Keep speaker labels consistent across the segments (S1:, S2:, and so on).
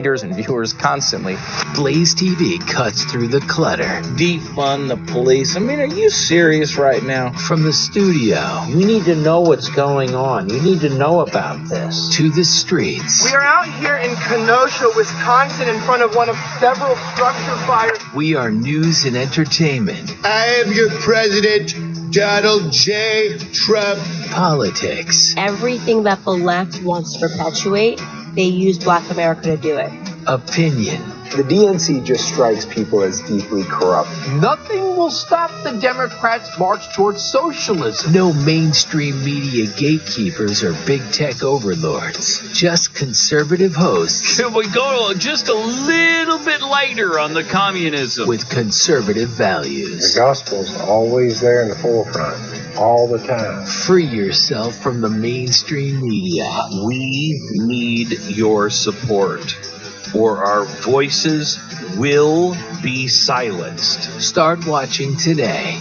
S1: and viewers constantly.
S2: Blaze TV cuts through the clutter.
S1: Defund the police. I mean, are you serious right now?
S2: From the studio.
S3: You need to know what's going on. You need to know about this.
S2: To the streets.
S4: We are out here in Kenosha, Wisconsin, in front of one of several structure fires.
S2: We are news and entertainment.
S5: I am your president, Donald J. Trump.
S2: Politics.
S6: Everything that the left wants to perpetuate, they use Black America to do it.
S2: Opinion.
S7: The DNC just strikes people as deeply corrupt.
S3: Nothing will stop the Democrats' march towards socialism.
S2: No mainstream media gatekeepers or big tech overlords. Just conservative hosts.
S8: Can we go just a little bit lighter on the communism?
S2: With conservative values.
S7: The gospel's always there in the forefront. All the time.
S2: Free yourself from the mainstream media.
S8: We need your support, or our voices will be silenced.
S2: Start watching today.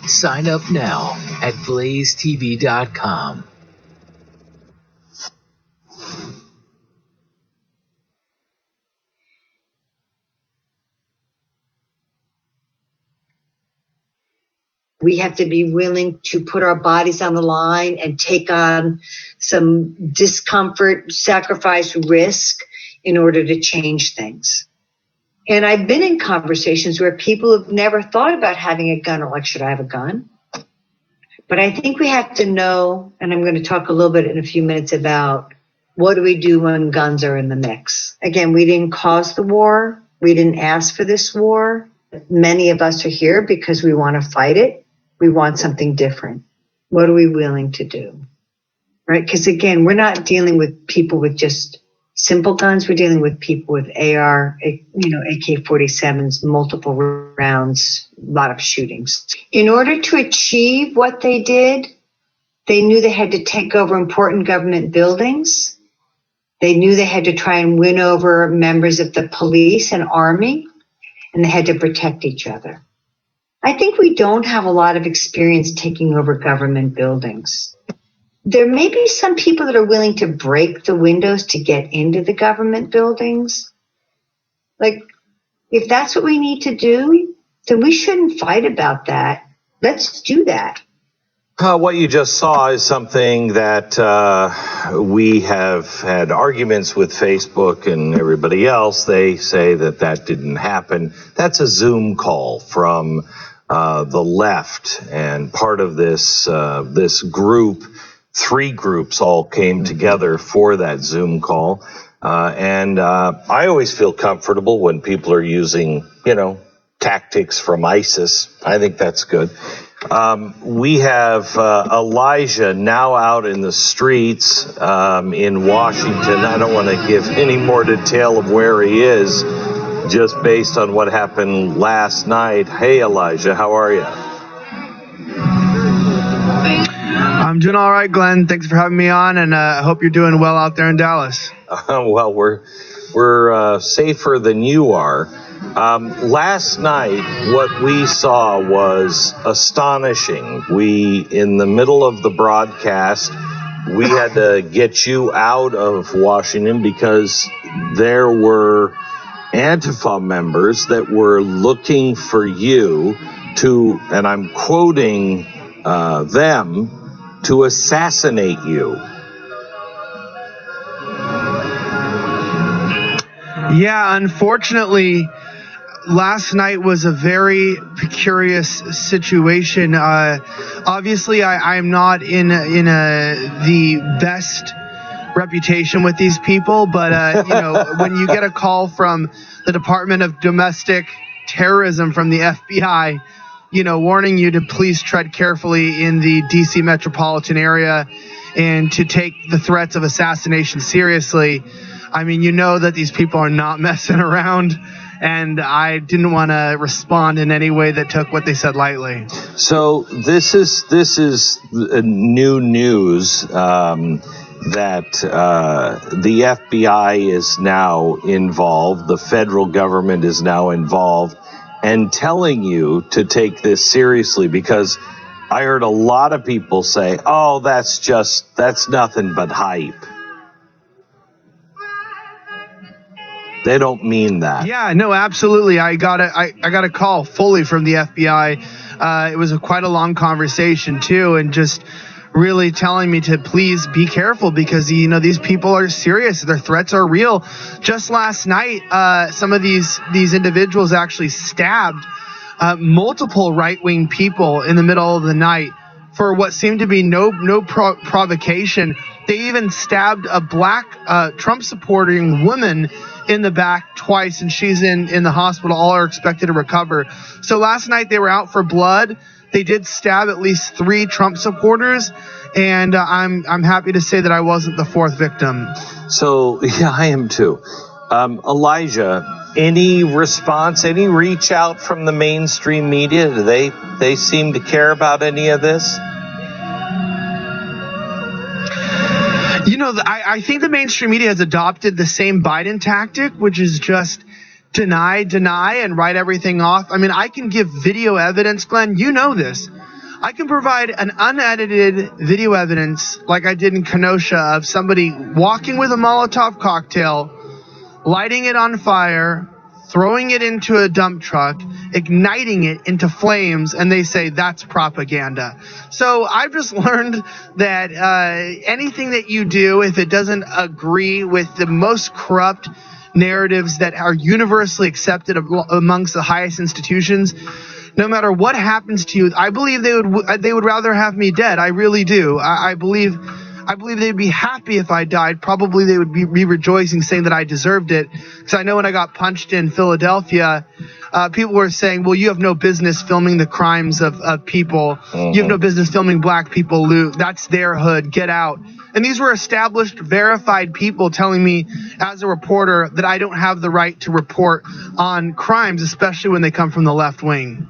S2: Sign up now at blazetv.com.
S9: We have to be willing to put our bodies on the line and take on some discomfort, sacrifice, risk in order to change things. And I've been in conversations where people have never thought about having a gun or like, should I have a gun? But I think we have to know, and I'm going to talk a little bit in a few minutes about what do we do when guns are in the mix. Again, we didn't cause the war. We didn't ask for this war. Many of us are here because we want to fight it. We want something different. What are we willing to do? Right? Because again, we're not dealing with people with just simple guns. We're dealing with people with AK-47s, multiple rounds, a lot of shootings. In order to achieve what they did, they knew they had to take over important government buildings. They knew they had to try and win over members of the police and army, and they had to protect each other. I think we don't have a lot of experience taking over government buildings. There may be some people that are willing to break the windows to get into the government buildings. Like, if that's what we need to do, then we shouldn't fight about that. Let's do that.
S10: What you just saw is something that we have had arguments with Facebook and everybody else. They say that that didn't happen. That's a Zoom call from the left, and part of this this group, 3 groups all came together for that Zoom call. And I always feel comfortable when people are using, tactics from ISIS. I think that's good. We have Elijah now out in the streets in Washington. I don't want to give any more detail of where he is, just based on what happened last night. Hey, Elijah, how are you?
S11: I'm doing all right, Glenn. Thanks for having me on, and I hope you're doing well out there in Dallas.
S10: Well, we're safer than you are. Last night, what we saw was astonishing. In the middle of the broadcast, we had to get you out of Washington because there were Antifa members that were looking for you to, and I'm quoting them, to assassinate you.
S11: Yeah, unfortunately, last night was a very curious situation. Obviously, I'm not in the best reputation with these people, but when you get a call from the Department of Domestic Terrorism from the FBI, warning you to please tread carefully in the DC metropolitan area and to take the threats of assassination seriously. I mean, that these people are not messing around, and I didn't want to respond in any way that took what they said lightly.
S10: So this is new news that the FBI is now involved, the federal government is now involved, and telling you to take this seriously, because I heard a lot of people say, oh, that's nothing but hype. They don't mean that.
S11: Yeah, no, absolutely. I got a call fully from the FBI. It was quite a long conversation too, and just really telling me to please be careful because these people are serious. Their threats are real. Just last night, some of these individuals actually stabbed multiple right-wing people in the middle of the night for what seemed to be no provocation. They even stabbed a black Trump-supporting woman in the back twice, and she's in the hospital. All are expected to recover. So last night they were out for blood. They did stab at least 3 Trump supporters, and I'm happy to say that I wasn't the 4th victim.
S10: So yeah, I am too. Elijah, any response, any reach out from the mainstream media? Do they seem to care about any of this?
S11: I think the mainstream media has adopted the same Biden tactic, which is just deny, and write everything off. I mean, I can give video evidence, Glenn. You know this. I can provide an unedited video evidence like I did in Kenosha of somebody walking with a Molotov cocktail, lighting it on fire, throwing it into a dump truck, igniting it into flames, and they say that's propaganda. So I've just learned that anything that you do, if it doesn't agree with the most corrupt narratives that are universally accepted amongst the highest institutions, no matter what happens to you, I believe they would rather have me dead. I really do. I believe they'd be happy if I died. Probably they would be rejoicing, saying that I deserved it. Because I know when I got punched in Philadelphia, people were saying, well, you have no business filming the crimes of people. Mm-hmm. You have no business filming black people loot. That's their hood. Get out. And these were established, verified people telling me as a reporter that I don't have the right to report on crimes, especially when they come from the left wing.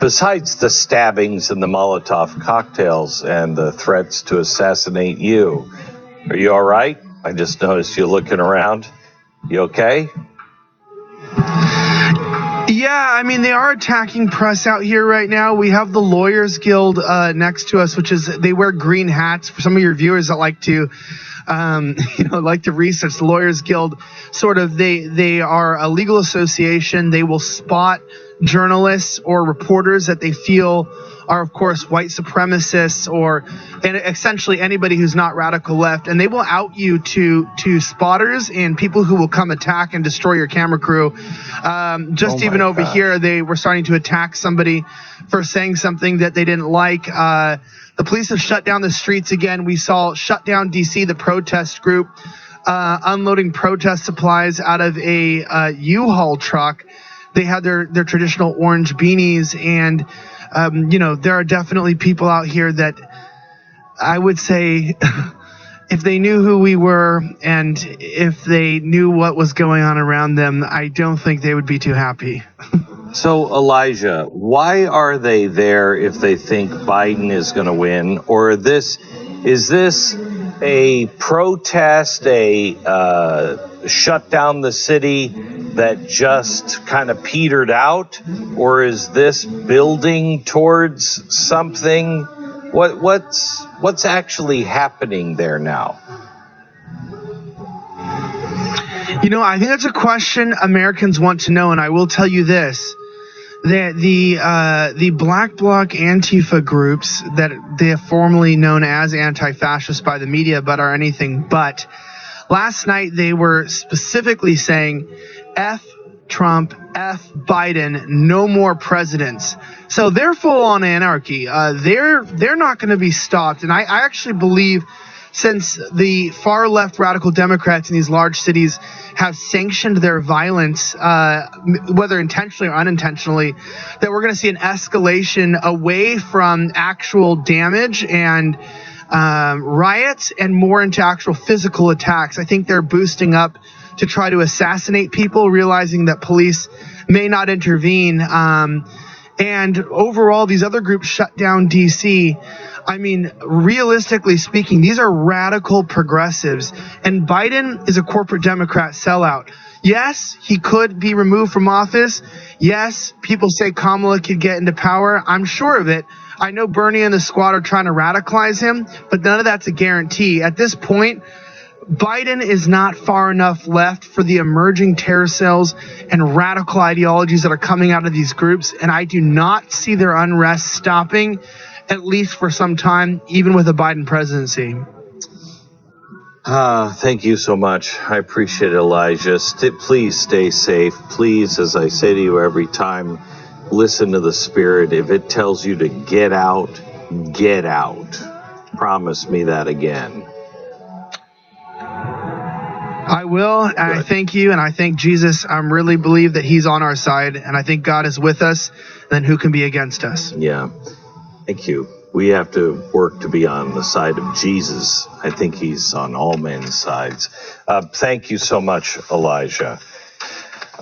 S10: Besides the stabbings and the Molotov cocktails and the threats to assassinate you, are you all right? I just noticed you looking around. You okay?
S11: Yeah, I mean, they are attacking press out here right now. We have the Lawyers Guild next to us, which is they wear green hats. For some of your viewers that like to research, the Lawyers Guild, sort of they are a legal association. They will spot journalists or reporters that they feel are, of course, white supremacists and essentially anybody who's not radical left, and they will out you to spotters and people who will come attack and destroy your camera crew. Even over here, they were starting to attack somebody for saying something that they didn't like. The police have shut down the streets again. We saw shut down D.C., the protest group, unloading protest supplies out of a U-Haul truck. They had their traditional orange beanies, and there are definitely people out here that I would say if they knew who we were and if they knew what was going on around them, I don't think they would be too happy.
S10: So, Elijah, why are they there if they think Biden is going to win? Or is this a protest, shut down the city that just kind of petered out? Or is this building towards something? What's actually happening there now?
S11: I think that's a question Americans want to know, and I will tell you this. That the Black Bloc Antifa groups that they are formerly known as anti-fascist by the media but are anything but, last night they were specifically saying F Trump, F Biden, no more presidents. So they're full on anarchy. They're not going to be stopped. And I actually believe, since the far left radical Democrats in these large cities have sanctioned their violence, whether intentionally or unintentionally, that we're going to see an escalation away from actual damage and riots and more into actual physical attacks. I think they're boosting up to try to assassinate people, realizing that police may not intervene. And overall, these other groups shut down D.C. I mean, realistically speaking, these are radical progressives. And Biden is a corporate Democrat sellout. Yes, he could be removed from office. Yes, people say Kamala could get into power. I'm sure of it. I know Bernie and the squad are trying to radicalize him, but none of that's a guarantee. At this point, Biden is not far enough left for the emerging terror cells and radical ideologies that are coming out of these groups, and I do not see their unrest stopping, at least for some time, even with a Biden presidency.
S10: Thank you so much. I appreciate it, Elijah. Please stay safe. Please, as I say to you every time, listen to the Spirit. If it tells you to get out, get out. Promise me that again.
S11: I will, and I thank you, and I thank Jesus. I really believe that he's on our side, and I think God is with us, then who can be against us?
S10: Yeah, thank you. We have to work to be on the side of Jesus. I think he's on all men's sides. Thank you so much, Elijah.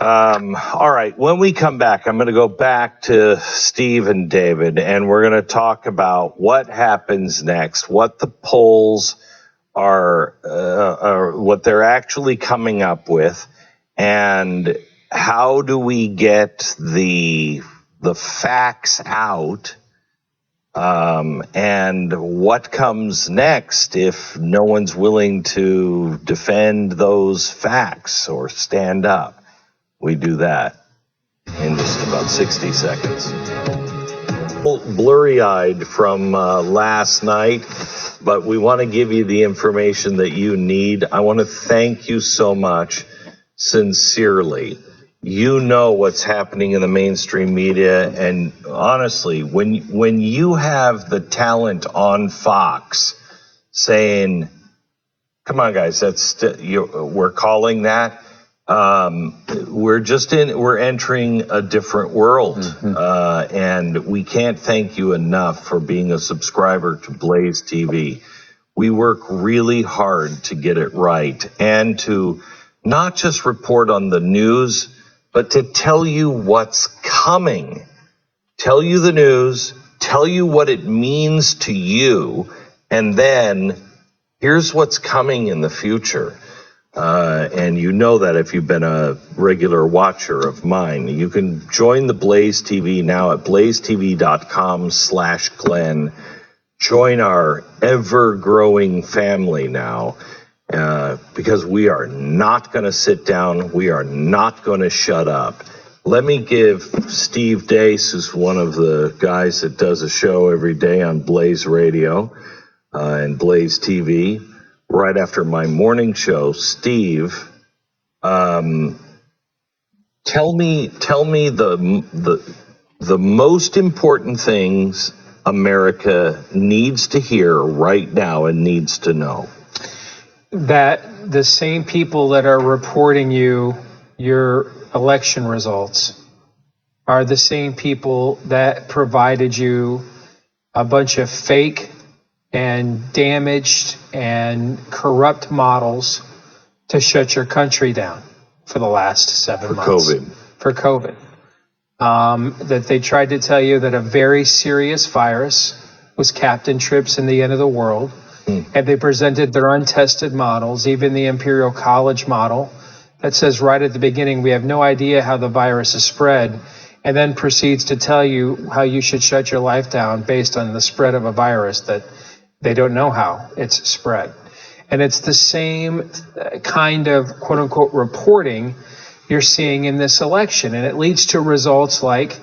S10: All right, when we come back, I'm going to go back to Steve and David, and we're going to talk about what happens next, what the polls are what they're actually coming up with, and how do we get the facts out, and what comes next if no one's willing to defend those facts or stand up. We do that in just about 60 seconds. Blurry-eyed from last night, but we want to give you the information that you need. I want to thank you so much, sincerely. You know what's happening in the mainstream media, and honestly, when you have the talent on Fox saying, "Come on, guys, we're calling that." We're entering a different world, and we can't thank you enough for being a subscriber to Blaze TV. We work really hard to get it right and to not just report on the news, but to tell you what's coming. Tell you the news, tell you what it means to you, and then here's what's coming in the future. And you know that if you've been a regular watcher of mine. You can join the Blaze TV now at blazetv.com/Glenn. Join our ever-growing family now, because we are not going to sit down. We are not going to shut up. Let me give Steve Dace, who's one of the guys that does a show every day on Blaze Radio and Blaze TV, right after my morning show. Steve, tell me the most important things America needs to hear right now and needs to know.
S12: That the same people that are reporting you your election results are the same people that provided you a bunch of fake and damaged and corrupt models to shut your country down for the last 7 months. For COVID. That they tried to tell you that a very serious virus was Captain Trips in the end of the world. And they presented their untested models, even the Imperial College model that says right at the beginning, we have no idea how the virus is spread, and then proceeds to tell you how you should shut your life down based on the spread of a virus that they don't know how it's spread. And it's the same kind of quote unquote reporting you're seeing in this election. And it leads to results like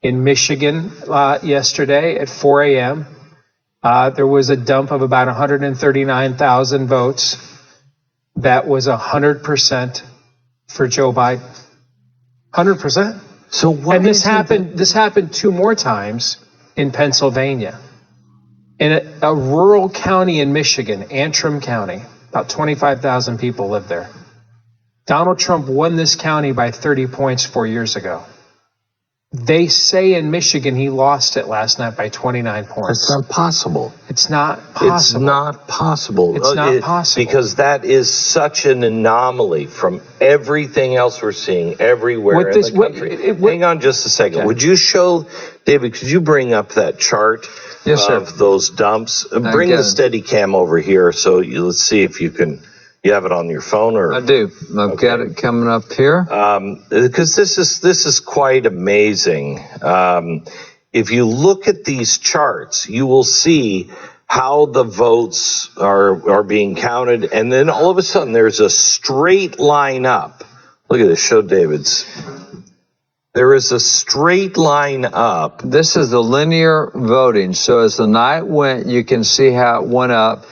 S12: in Michigan yesterday at 4 a.m., there was a dump of about 139,000 votes. That was 100% for Joe Biden. 100%.
S10: So what?
S12: And this happened 2 more times in Pennsylvania. In a rural county in Michigan, Antrim County, about 25,000 people live there. Donald Trump won this county by 30 points 4 years ago. They say in Michigan he lost it last night by 29 points.
S10: That's not possible.
S12: It's not possible.
S10: It's not possible.
S12: It's not possible.
S10: Because that is such an anomaly from everything else we're seeing everywhere in the country. Hang on just a second. Okay. Would you show, David, could you bring up that chart of those dumps? Bring the steady cam over here let's see if you can. You have it on your phone, or
S13: I do. I've got it coming up here.
S10: Because this is quite amazing. If you look at these charts, you will see how the votes are being counted, and then all of a sudden there's a straight line up. Look at this. Show David's. There is a straight line up.
S13: This is the linear voting. So as the night went, you can see how it went up.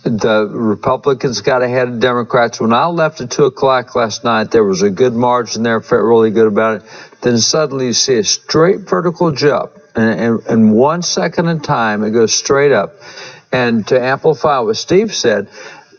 S13: The Republicans got ahead of Democrats. When I left at 2 o'clock last night, there was a good margin there. Felt really good about it. Then suddenly you see a straight vertical jump. And in 1 second in time, it goes straight up. And to amplify what Steve said,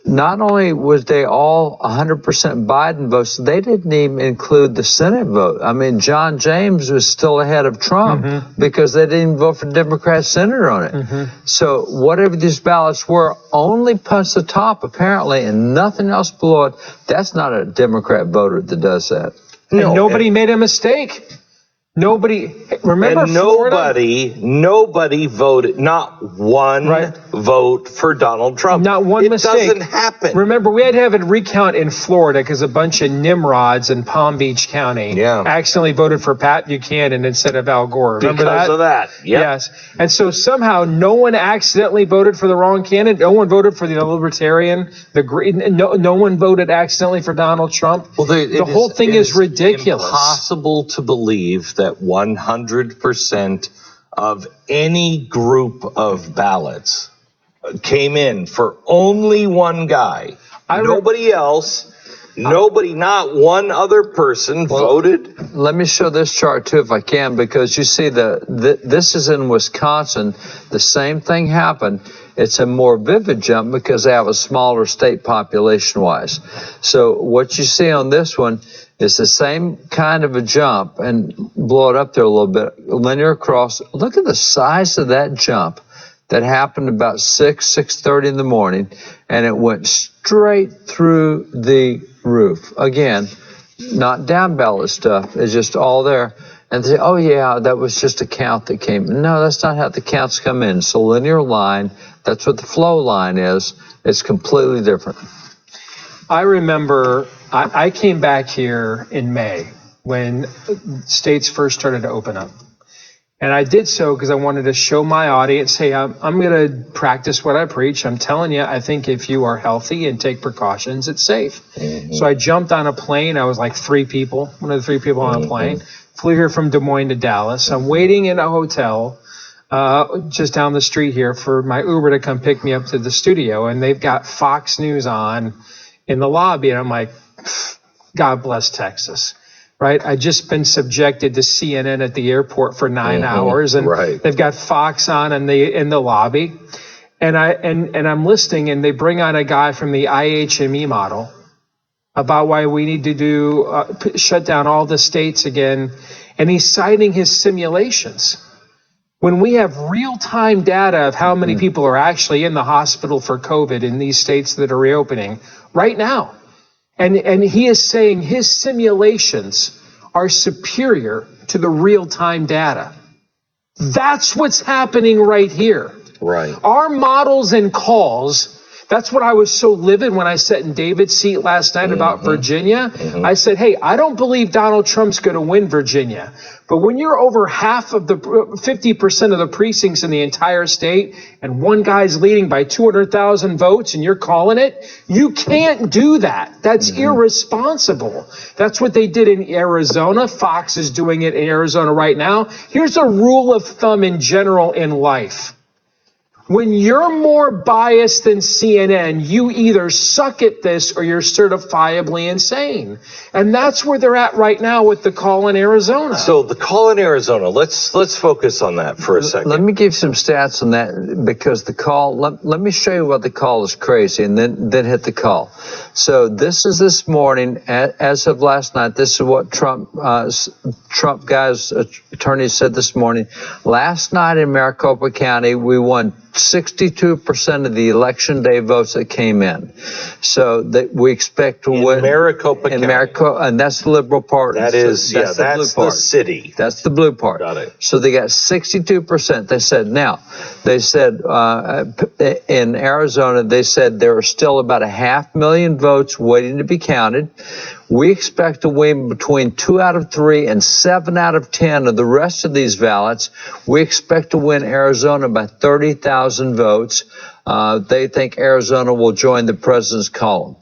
S13: not only was they all 100% Biden votes, they didn't even include the Senate vote. I mean, John James was still ahead of Trump because they didn't vote for Democrat senator on it. So whatever these ballots were, only punched the top apparently, and nothing else below it. That's not a Democrat voter that does that.
S12: And nobody made a mistake. Nobody, remember
S10: and nobody voted, not one vote for Donald Trump.
S12: Not one mistake.
S10: It doesn't happen.
S12: Remember, we had to have a recount in Florida because a bunch of Nimrods in Palm Beach County accidentally voted for Pat Buchanan instead of Al Gore. Remember
S10: because of that. Yep.
S12: Yes. And so somehow no one accidentally voted for the wrong candidate. No one voted for the Libertarian. No one voted accidentally for Donald Trump. Well, the whole thing is ridiculous.
S10: It's impossible to believe that 100% of any group of ballots came in for only one guy. Nobody else, not one other person voted.
S13: Let me show this chart too, if I can, because you see this is in Wisconsin. The same thing happened. It's a more vivid jump because they have a smaller state population-wise. So what you see on this one is the same kind of a jump, and blow it up there a little bit, linear across. Look at the size of that jump that happened about 6:30 in the morning, and it went straight through the roof. Again, not down ballot stuff. It's just all there. And they say, oh, yeah, that was just a count that came. No, that's not how the counts come in. It's a linear line. That's what the flow line is. It's completely different.
S12: I remember I came back here in May when states first started to open up. And I did so because I wanted to show my audience, hey, I'm going to practice what I preach. I'm telling you, I think if you are healthy and take precautions, it's safe. So I jumped on a plane. I was like one of the three people on a plane. Flew here from Des Moines to Dallas. I'm waiting in a hotel just down the street here for my Uber to come pick me up to the studio. And they've got Fox News on in the lobby. And I'm like, God bless Texas. Right, I just been subjected to CNN at the airport for 9 hours, and they've got Fox on in the lobby, and I'm listening, and they bring on a guy from the IHME model about why we need to do shut down all the states again, and he's citing his simulations. When we have real-time data of how many people are actually in the hospital for COVID in these states that are reopening right now. And he is saying his simulations are superior to the real-time data. That's what's happening right here.
S10: Right.
S12: Our models and calls, that's what I was so livid when I sat in David's seat last night about Virginia. I said, hey, I don't believe Donald Trump's going to win Virginia. But when you're over half of the 50% of the precincts in the entire state and one guy's leading by 200,000 votes and you're calling it, you can't do that. That's irresponsible. That's what they did in Arizona. Fox is doing it in Arizona right now. Here's a rule of thumb in general in life. When you're more biased than CNN, you either suck at this or you're certifiably insane. And that's where they're at right now with the call in Arizona.
S10: So the call in Arizona, let's focus on that for a second.
S13: Let me give some stats on that because the call, let me show you what the call is crazy and then hit the call. So this is this morning, as of last night, this is what Trump guy's attorney said this morning. Last night in Maricopa County, we won 62% of the election day votes that came in. So that we expect to win.
S10: Maricopa County.
S13: And that's the liberal part.
S10: That's the city.
S13: That's the blue part.
S10: Got it.
S13: So they got 62%. They said in Arizona, they said there are still about 500,000 votes waiting to be counted. We expect to win between 2 out of 3 and 7 out of 10 of the rest of these ballots. We expect to win Arizona by 30,000 votes. They think Arizona will join the president's column.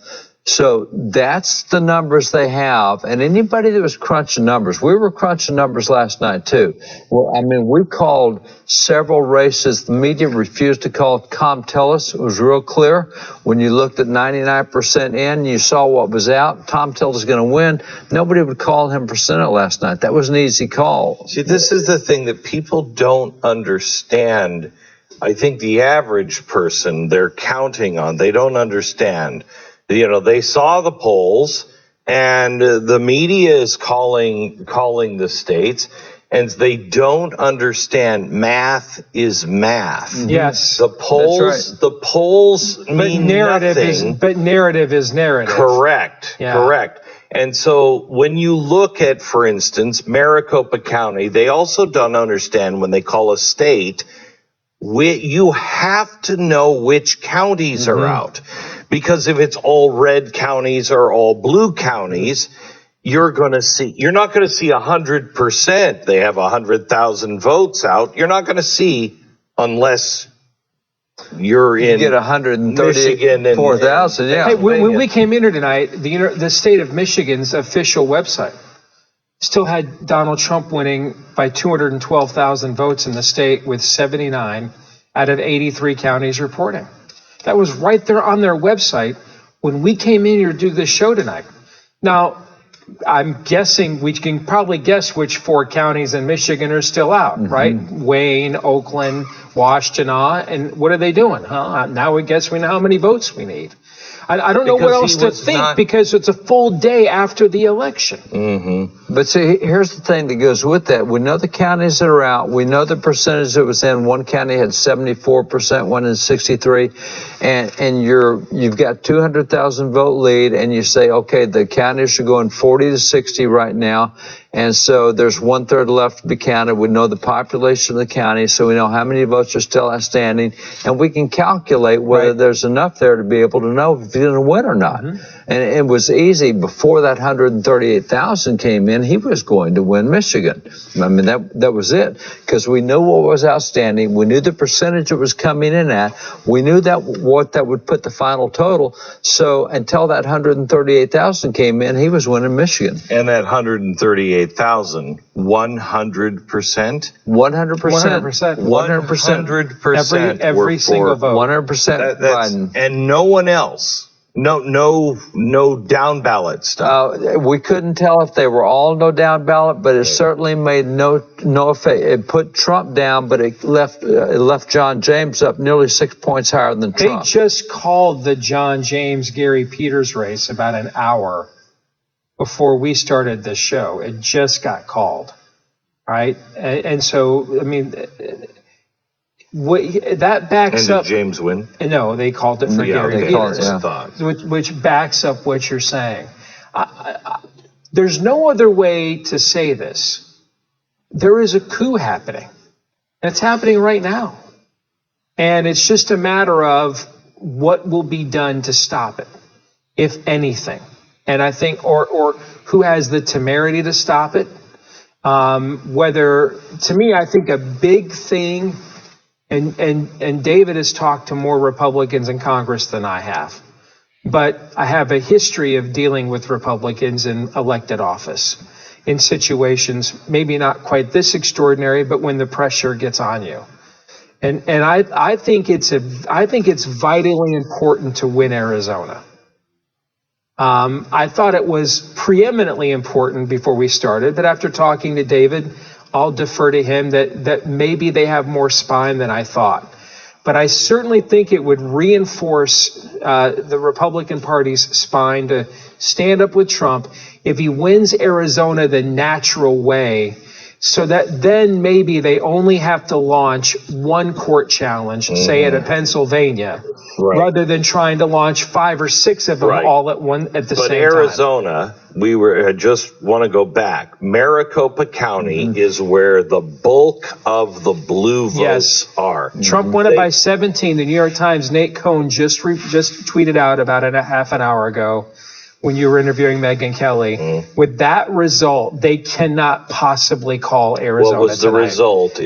S13: So that's the numbers they have. And anybody that was crunching numbers, we were crunching numbers last night too. Well, I mean, we called several races. The media refused to call it. Tell us. It was real clear. When you looked at 99% in, you saw what was out. Tell us going to win. Nobody would call him for Senate last night. That was an easy call.
S10: See, this is the thing that people don't understand. I think the average person they're counting on, they don't understand. You know, they saw the polls, and the media is calling the states, and they don't understand math is math.
S12: Yes,
S10: the polls.
S13: That's right.
S10: The polls mean nothing.
S12: But narrative is narrative.
S10: Correct.
S12: Yeah.
S10: Correct. And so when you look at, for instance, Maricopa County, they also don't understand when they call a state. You have to know which counties are out. Because if it's all red counties or all blue counties, you're not going to see 100%. They have 100,000 votes out. You're not going to see unless you're in
S13: get
S10: Michigan and
S13: 4,000. Yeah.
S12: Hey, when we came in here tonight, the state of Michigan's official website still had Donald Trump winning by 212,000 votes in the state, with 79 out of 83 counties reporting. That was right there on their website when we came in here to do this show tonight. Now, I'm guessing we can probably guess which 4 counties in Michigan are still out, right? Wayne, Oakland, Washtenaw, and what are they doing? Now we guess we know how many votes we need. I don't know what else to think, because it's a full day after the election.
S13: But see, here's the thing that goes with that. We know the counties that are out. We know the percentage that was in. One county had 74%, one in 63. And you've got 200,000 vote lead, and you say, okay, the counties are going 40 to 60 right now. And so there's 1/3 left to be counted. We know the population of the county, so we know how many votes are still outstanding, and we can calculate whether there's enough there to be able to know if you're going to win or not. And it was easy before that 138,000 came in. He was going to win Michigan. I mean, that was it, because we knew what was outstanding. We knew the percentage it was coming in at. We knew what that would put the final total. So until that 138,000 came in, he was winning Michigan.
S10: And that 138,000, 100%?
S13: 100%.
S10: 100%.
S12: Every single vote.
S13: 100% Biden.
S10: And no one else. No down ballot stuff.
S13: We couldn't tell if they were all no down ballot, but it certainly made no effect. It put Trump down, but it left John James up nearly 6 points higher than Trump.
S12: They just called the John James Gary Peters race about an hour before we started this show. It just got called, right? And so, I mean, that backs up.
S10: And did James win?
S12: No, they called it for Gary Peters, which backs up what you're saying. There's no other way to say this. There is a coup happening, and it's happening right now. And it's just a matter of what will be done to stop it, if anything. And I think, or who has the temerity to stop it. To me, I think a big thing, and David has talked to more Republicans in Congress than I have, but I have a history of dealing with Republicans in elected office in situations maybe not quite this extraordinary, but when the pressure gets on you. And I think it's vitally important to win Arizona. I thought it was preeminently important before we started, but after talking to David, I'll defer to him that maybe they have more spine than I thought. But I certainly think it would reinforce the Republican Party's spine to stand up with Trump if he wins Arizona the natural way, so that then maybe they only have to launch one court challenge, say at a Pennsylvania, rather than trying to launch 5 or 6 of them all at the same time. But
S10: Arizona, I just want to go back. Maricopa County is where the bulk of the blue votes are.
S12: Trump won it by 17. The New York Times' Nate Cohn just tweeted out about a half an hour ago, when you were interviewing Megyn Kelly. With that result, they cannot possibly call Arizona
S10: What was the
S12: tonight.
S10: result?